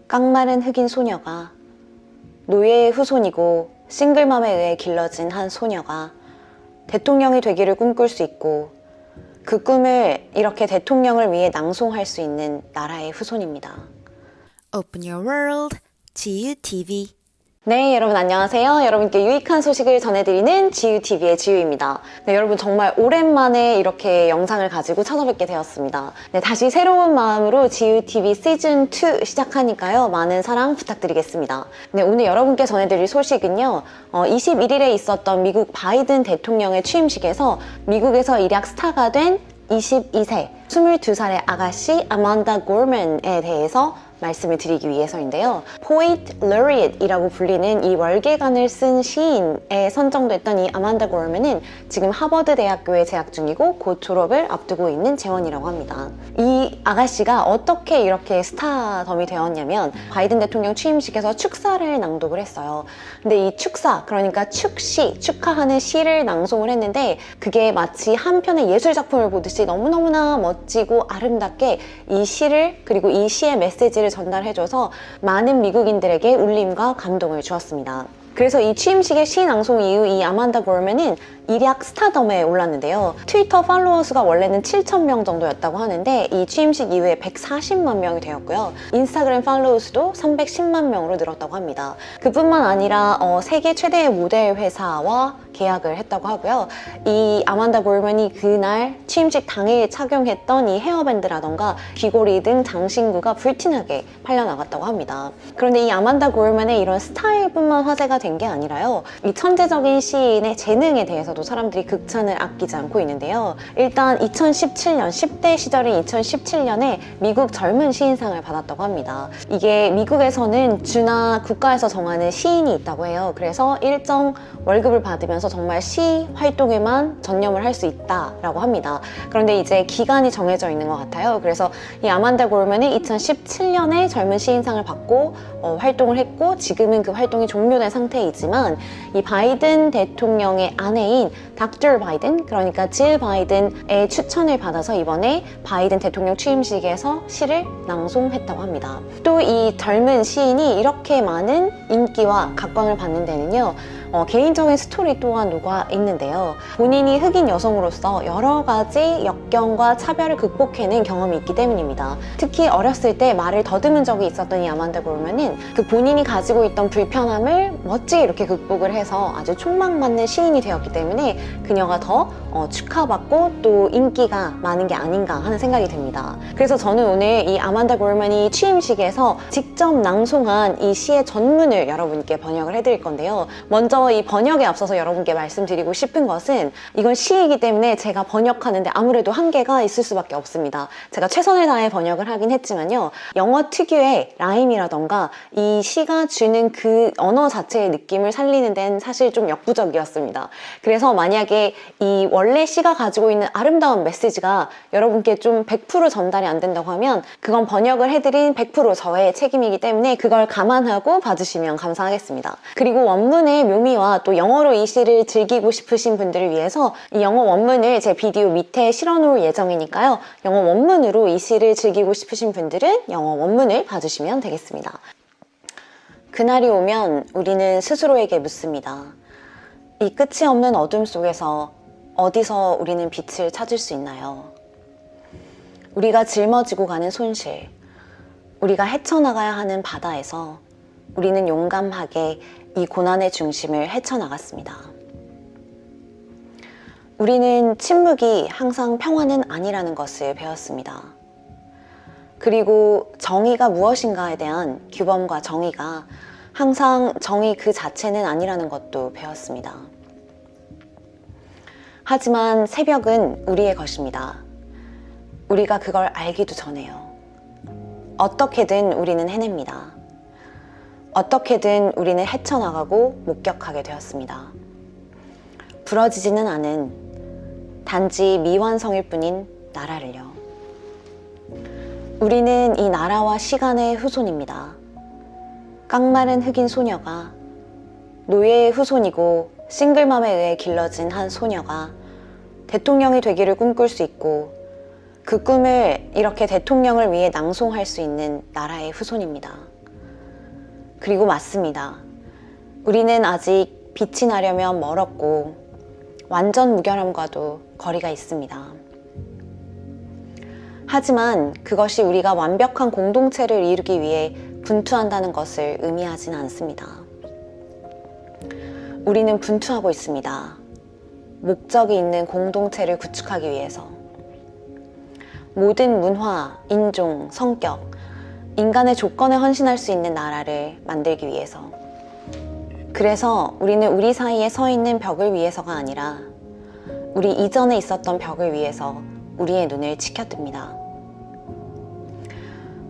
깡마른 흑인 소녀가 노예의 후손이고 싱글맘에 의해 길러진 한 소녀가 대통령이 되기를 꿈꿀 수 있고 그 꿈을 이렇게 대통령을 위해 낭송할 수 있는 나라의 후손입니다. Open your world, 지유TV. 네, 여러분 안녕하세요. 여러분께 유익한 소식을 전해드리는 지유TV의 지유입니다. 네, 여러분 정말 오랜만에 이렇게 영상을 가지고 찾아뵙게 되었습니다. 네, 다시 새로운 마음으로 지유TV 시즌2 시작하니까요. 많은 사랑 부탁드리겠습니다. 네, 오늘 여러분께 전해드릴 소식은요. 21일에 있었던 미국 바이든 대통령의 취임식에서 미국에서 일약 스타가 된 22세, 22살의 아가씨 아만다 고먼에 대해서 말씀을 드리기 위해서인데요. Poet Laureate이라고 불리는 이 월계관을 쓴 시인에 선정됐던 이 아만다 고먼은 지금 하버드 대학교에 재학 중이고 곧 졸업을 앞두고 있는 재원이라고 합니다. 이 아가씨가 어떻게 이렇게 스타덤이 되었냐면 바이든 대통령 취임식에서 축사를 낭독을 했어요. 근데 이 축사, 그러니까 축시, 축하하는 시를 낭송을 했는데 그게 마치 한 편의 예술작품을 보듯이 너무너무나 멋지고 아름답게 이 시를 그리고 이 시의 메시지를 전달해줘서 많은 미국인들에게 울림과 감동을 주었습니다. 그래서 이 취임식의 시 낭송 이후 이 아만다 고먼은 일약 스타덤에 올랐는데요. 트위터 팔로워 수가 원래는 7,000명 정도였다고 하는데 이 취임식 이후에 140만 명이 되었고요. 인스타그램 팔로워 수도 310만 명으로 늘었다고 합니다. 그뿐만 아니라 세계 최대의 모델 회사와 계약을 했다고 하고요. 이 아만다 고먼이 그날 취임식 당일 착용했던 이 헤어밴드라던가 귀걸이 등 장신구가 불티나게 팔려나갔다고 합니다. 그런데 이 아만다 고먼의 이런 스타일뿐만 화제가 된 게 아니라요. 이 천재적인 시인의 재능에 대해서도 사람들이 극찬을 아끼지 않고 있는데요. 일단 2017년, 10대 시절인 2017년에 미국 젊은 시인상을 받았다고 합니다. 이게 미국에서는 주나 국가에서 정하는 시인이 있다고 해요. 그래서 일정 월급을 받으면서 정말 시 활동에만 전념을 할 수 있다라고 합니다. 그런데 이제 기간이 정해져 있는 것 같아요. 그래서 이 아만다 고먼이 2017년에 젊은 시인상을 받고 활동을 했고 지금은 그 활동이 종료된 상태이지만 이 바이든 대통령의 아내인 닥터 바이든, 그러니까 질 바이든의 추천을 받아서 이번에 바이든 대통령 취임식에서 시를 낭송했다고 합니다. 또 이 젊은 시인이 이렇게 많은 인기와 각광을 받는 데는요. 개인적인 스토리 또한 녹아 있는데요. 본인이 흑인 여성으로서 여러 가지 역경과 차별을 극복해낸 경험이 있기 때문입니다. 특히 어렸을 때 말을 더듬은 적이 있었던 이 아만다 고먼은 그 본인이 가지고 있던 불편함을 멋지게 이렇게 극복을 해서 아주 촉망받는 시인이 되었기 때문에 그녀가 더 축하받고 또 인기가 많은 게 아닌가 하는 생각이 듭니다. 그래서 저는 오늘 이 아만다 고먼이 취임식에서 직접 낭송한 이 시의 전문을 여러분께 번역을 해드릴 건데요. 먼저 이 번역에 앞서서 여러분께 말씀드리고 싶은 것은 이건 시이기 때문에 제가 번역하는데 아무래도 한계가 있을 수밖에 없습니다. 제가 최선을 다해 번역을 하긴 했지만요. 영어 특유의 라임이라던가 이 시가 주는 그 언어 자체의 느낌을 살리는 데는 사실 좀 역부족이었습니다. 그래서 만약에 이 원래 시가 가지고 있는 아름다운 메시지가 여러분께 좀 100% 전달이 안 된다고 하면 그건 번역을 해드린 100% 저의 책임이기 때문에 그걸 감안하고 봐주시면 감사하겠습니다. 그리고 원문의 묘미와 또 영어로 이 시를 즐기고 싶으신 분들을 위해서 이 영어 원문을 제 비디오 밑에 실어놓을 예정이니까요. 영어 원문으로 이 시를 즐기고 싶으신 분들은 영어 원문을 봐주시면 되겠습니다. 그날이 오면 우리는 스스로에게 묻습니다. 이 끝이 없는 어둠 속에서 어디서 우리는 빛을 찾을 수 있나요? 우리가 짊어지고 가는 손실, 우리가 헤쳐나가야 하는 바다에서 우리는 용감하게 이 고난의 중심을 헤쳐나갔습니다. 우리는 침묵이 항상 평화는 아니라는 것을 배웠습니다. 그리고 정의가 무엇인가에 대한 규범과 정의가 항상 정의 그 자체는 아니라는 것도 배웠습니다. 하지만 새벽은 우리의 것입니다. 우리가 그걸 알기도 전에요. 어떻게든 우리는 해냅니다. 어떻게든 우리는 헤쳐나가고 목격하게 되었습니다. 부러지지는 않은 단지 미완성일 뿐인 나라를요. 우리는 이 나라와 시간의 후손입니다. 깡마른 흑인 소녀가 노예의 후손이고 싱글맘에 의해 길러진 한 소녀가 대통령이 되기를 꿈꿀 수 있고 그 꿈을 이렇게 대통령을 위해 낭송할 수 있는 나라의 후손입니다. 그리고 맞습니다. 우리는 아직 빛이 나려면 멀었고 완전 무결함과도 거리가 있습니다. 하지만 그것이 우리가 완벽한 공동체를 이루기 위해 분투한다는 것을 의미하진 않습니다. 우리는 분투하고 있습니다. 목적이 있는 공동체를 구축하기 위해서. 모든 문화, 인종, 성격, 인간의 조건에 헌신할 수 있는 나라를 만들기 위해서. 그래서 우리는 우리 사이에 서 있는 벽을 위해서가 아니라 우리 이전에 있었던 벽을 위해서 우리의 눈을 치켜뜹니다.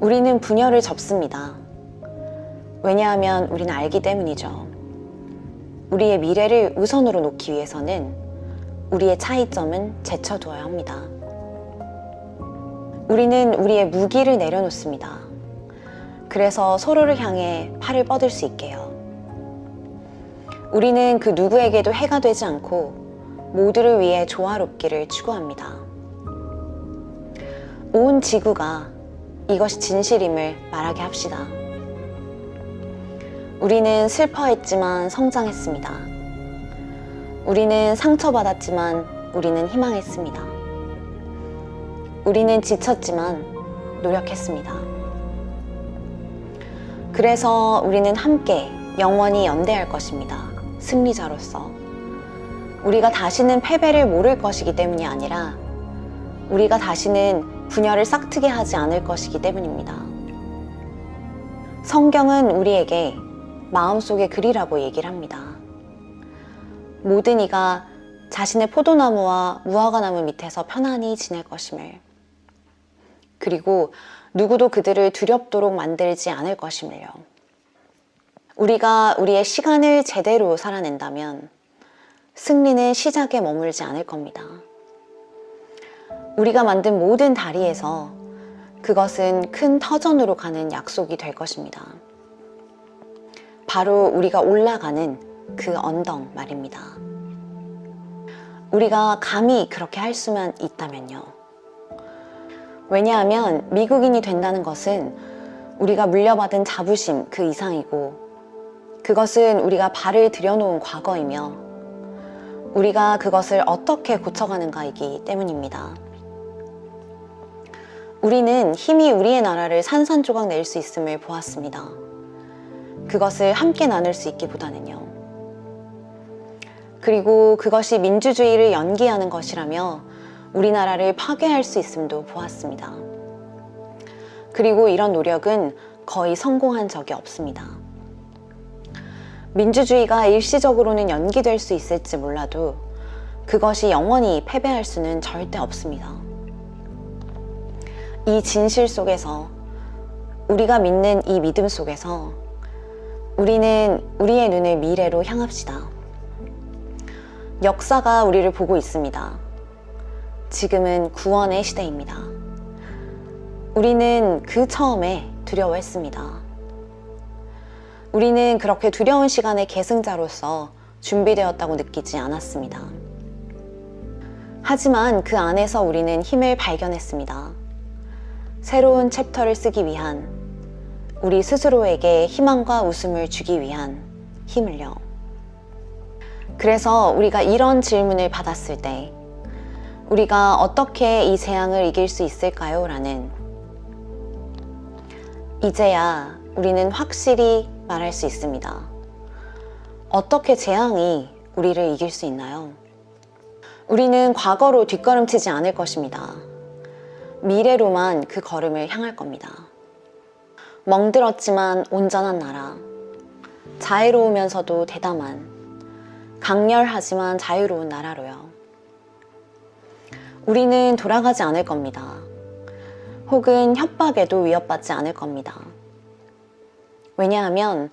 우리는 분열을 접습니다. 왜냐하면 우리는 알기 때문이죠. 우리의 미래를 우선으로 놓기 위해서는 우리의 차이점은 제쳐두어야 합니다. 우리는 우리의 무기를 내려놓습니다. 그래서 서로를 향해 팔을 뻗을 수 있게요. 우리는 그 누구에게도 해가 되지 않고 모두를 위해 조화롭기를 추구합니다. 온 지구가 이것이 진실임을 말하게 합시다. 우리는 슬퍼했지만 성장했습니다. 우리는 상처받았지만 우리는 희망했습니다. 우리는 지쳤지만 노력했습니다. 그래서 우리는 함께 영원히 연대할 것입니다. 승리자로서. 우리가 다시는 패배를 모를 것이기 때문이 아니라 우리가 다시는 분열을 싹트게 하지 않을 것이기 때문입니다. 성경은 우리에게 마음속의 글이라고 얘기를 합니다. 모든 이가 자신의 포도나무와 무화과나무 밑에서 편안히 지낼 것임을, 그리고 누구도 그들을 두렵도록 만들지 않을 것임을요. 우리가 우리의 시간을 제대로 살아낸다면 승리는 시작에 머물지 않을 겁니다. 우리가 만든 모든 다리에서 그것은 큰 터전으로 가는 약속이 될 것입니다. 바로 우리가 올라가는 그 언덕 말입니다. 우리가 감히 그렇게 할 수만 있다면요. 왜냐하면 미국인이 된다는 것은 우리가 물려받은 자부심 그 이상이고, 그것은 우리가 발을 들여놓은 과거이며 우리가 그것을 어떻게 고쳐가는가이기 때문입니다. 우리는 힘이 우리의 나라를 산산조각 낼 수 있음을 보았습니다. 그것을 함께 나눌 수 있기보다는요. 그리고 그것이 민주주의를 연기하는 것이라며 우리나라를 파괴할 수 있음도 보았습니다. 그리고 이런 노력은 거의 성공한 적이 없습니다. 민주주의가 일시적으로는 연기될 수 있을지 몰라도 그것이 영원히 패배할 수는 절대 없습니다. 이 진실 속에서, 우리가 믿는 이 믿음 속에서 우리는 우리의 눈을 미래로 향합시다. 역사가 우리를 보고 있습니다. 지금은 구원의 시대입니다. 우리는 그 처음에 두려워했습니다. 우리는 그렇게 두려운 시간의 계승자로서 준비되었다고 느끼지 않았습니다. 하지만 그 안에서 우리는 힘을 발견했습니다. 새로운 챕터를 쓰기 위한, 우리 스스로에게 희망과 웃음을 주기 위한 힘을요. 그래서 우리가 이런 질문을 받았을 때 우리가 어떻게 이 재앙을 이길 수 있을까요? 라는, 이제야 우리는 확실히 말할 수 있습니다. 어떻게 재앙이 우리를 이길 수 있나요? 우리는 과거로 뒷걸음치지 않을 것입니다. 미래로만 그 걸음을 향할 겁니다. 멍들었지만 온전한 나라, 자애로우면서도 대담한, 강렬하지만 자유로운 나라로요. 우리는 돌아가지 않을 겁니다. 혹은 협박에도 위협받지 않을 겁니다. 왜냐하면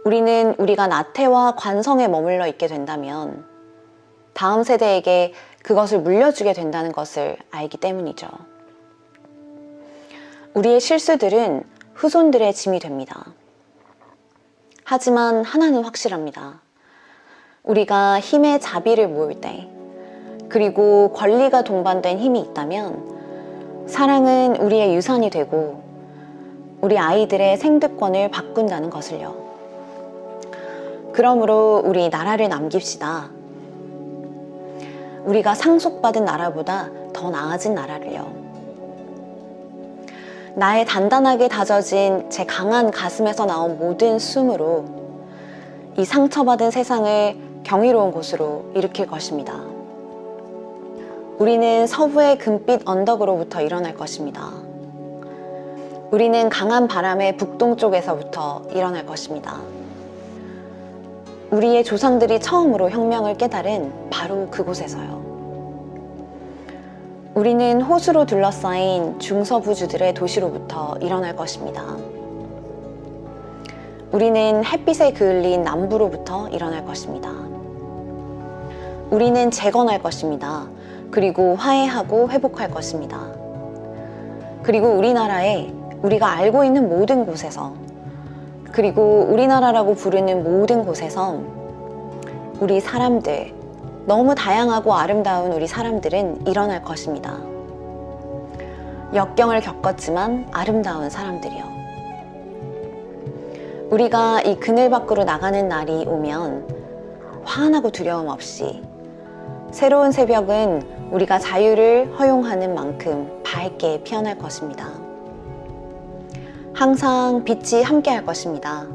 우리는 우리가 나태와 관성에 머물러 있게 된다면 다음 세대에게 그것을 물려주게 된다는 것을 알기 때문이죠. 우리의 실수들은 후손들의 짐이 됩니다. 하지만 하나는 확실합니다. 우리가 힘의 자비를 모을 때, 그리고 권리가 동반된 힘이 있다면 사랑은 우리의 유산이 되고 우리 아이들의 생득권을 바꾼다는 것을요. 그러므로 우리 나라를 남깁시다. 우리가 상속받은 나라보다 더 나아진 나라를요. 나의 단단하게 다져진 제 강한 가슴에서 나온 모든 숨으로 이 상처받은 세상을 경이로운 곳으로 일으킬 것입니다. 우리는 서부의 금빛 언덕으로부터 일어날 것입니다. 우리는 강한 바람의 북동쪽에서부터 일어날 것입니다. 우리의 조상들이 처음으로 혁명을 깨달은 바로 그곳에서요. 우리는 호수로 둘러싸인 중서부주들의 도시로부터 일어날 것입니다. 우리는 햇빛에 그을린 남부로부터 일어날 것입니다. 우리는 재건할 것입니다. 그리고 화해하고 회복할 것입니다. 그리고 우리나라에 우리가 알고 있는 모든 곳에서, 그리고 우리나라라고 부르는 모든 곳에서 우리 사람들, 너무 다양하고 아름다운 우리 사람들은 일어날 것입니다. 역경을 겪었지만 아름다운 사람들이요. 우리가 이 그늘 밖으로 나가는 날이 오면 화나고 두려움 없이 새로운 새벽은 우리가 자유를 허용하는 만큼 밝게 피어날 것입니다. 항상 빛이 함께할 것입니다.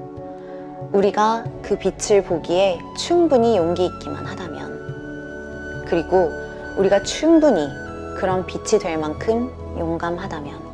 우리가 그 빛을 보기에 충분히 용기 있기만 하다면, 그리고 우리가 충분히 그런 빛이 될 만큼 용감하다면.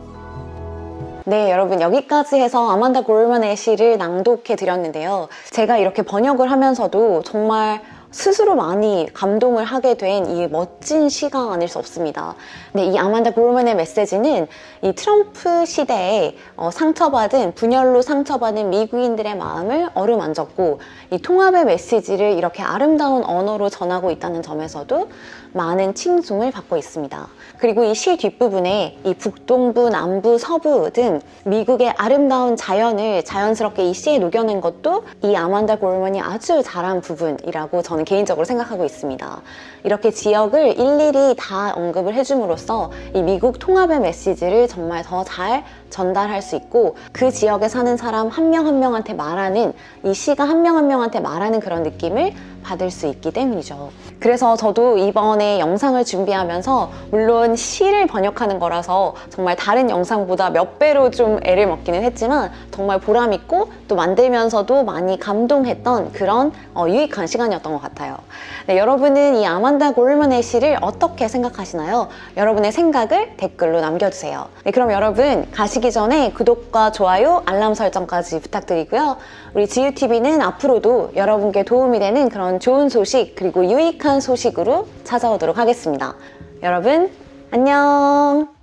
네, 여러분, 여기까지 해서 아만다 골만의 시를 낭독해 드렸는데요. 제가 이렇게 번역을 하면서도 정말 스스로 많이 감동을 하게 된 이 멋진 시가 아닐 수 없습니다. 네, 이 아만다 골만의 메시지는 이 트럼프 시대에 상처받은, 분열로 상처받은 미국인들의 마음을 어루만졌고, 이 통합의 메시지를 이렇게 아름다운 언어로 전하고 있다는 점에서도 많은 칭송을 받고 있습니다. 그리고 이 시 뒷부분에 이 북동부, 남부, 서부 등 미국의 아름다운 자연을 자연스럽게 이 시에 녹여낸 것도 이 아만다 골만이 아주 잘한 부분이라고 저는 개인적으로 생각하고 있습니다. 이렇게 지역을 일일이 다 언급을 해줌으로써 이 미국 통합의 메시지를 정말 더 잘 전달할 수 있고, 그 지역에 사는 사람 한 명 한 명한테 말하는, 이 시가 한 명 한 명한테 말하는 그런 느낌을 받을 수 있기 때문이죠. 그래서 저도 이번에 영상을 준비하면서, 물론 시를 번역하는 거라서 정말 다른 영상보다 몇 배로 좀 애를 먹기는 했지만 정말 보람있고 또 만들면서도 많이 감동했던 그런 유익한 시간이었던 것 같아요. 네, 여러분은 이 아만다 골만의 시를 어떻게 생각하시나요? 여러분의 생각을 댓글로 남겨주세요. 네, 그럼 여러분 가시기 전에 구독과 좋아요, 알람 설정까지 부탁드리고요. 우리 지유TV는 앞으로도 여러분께 도움이 되는 그런 좋은 소식, 그리고 유익한 소식으로 찾아오도록 하겠습니다. 여러분 안녕.